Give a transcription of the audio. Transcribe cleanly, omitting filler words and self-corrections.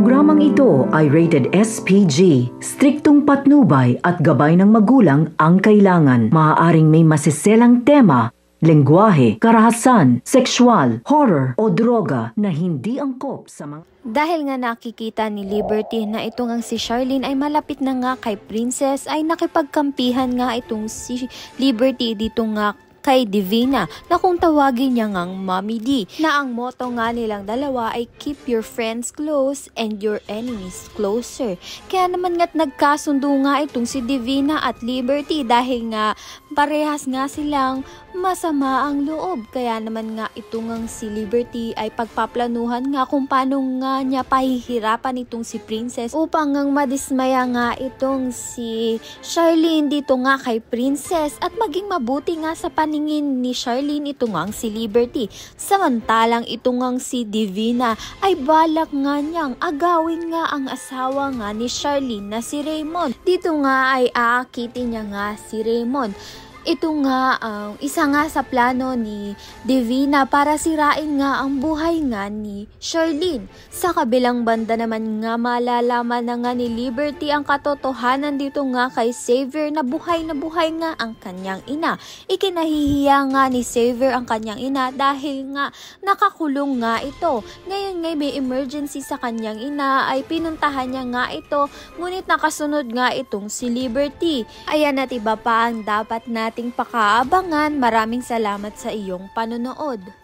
programang ito ay rated SPG. Striktong patnubay at gabay ng magulang ang kailangan. Maaaring may masiselang tema, lengguwahe, karahasan, sexual, horror o droga na hindi angkop sa mga... Dahil nga nakikita ni Liberty na itong ang si Charlene ay malapit na nga kay Princess, ay nakipagkampihan nga itong si Liberty dito nga kay Divina na kung tawagin niya ngang Mommy D, na ang motto nga nilang dalawa ay keep your friends close and your enemies closer. Kaya naman nga't nagkasundo nga itong si Divina at Liberty dahil nga parehas nga silang masama ang loob. Kaya naman nga ito ngang si Liberty ay pagpaplanuhan nga kung paano nga niya pahihirapan itong si Princess upang ngang madismaya nga itong si Charlene dito nga kay Princess at maging mabuti nga sa paningin ni Charlene ito ngang si Liberty. Samantalang ito ngang si Divina ay balak nga niyang agawin nga ang asawa nga ni Charlene na si Raymond. Dito nga ay aakitin niya nga si Raymond. Ito nga ang isa nga sa plano ni Divina para sirain nga ang buhay nga ni Charlene. Sa kabilang banda naman nga malalaman na nga ni Liberty ang katotohanan dito nga kay Xavier na buhay nga ang kanyang ina. Ikinahihiya nga ni Xavier ang kanyang ina dahil nga nakakulong nga ito. Ngayon nga may emergency sa kanyang ina ay pinuntahan niya nga ito, ngunit nakasunod nga itong si Liberty. Ayan at iba pa ang dapat nating pakaabangan. Maraming salamat sa iyong panonood.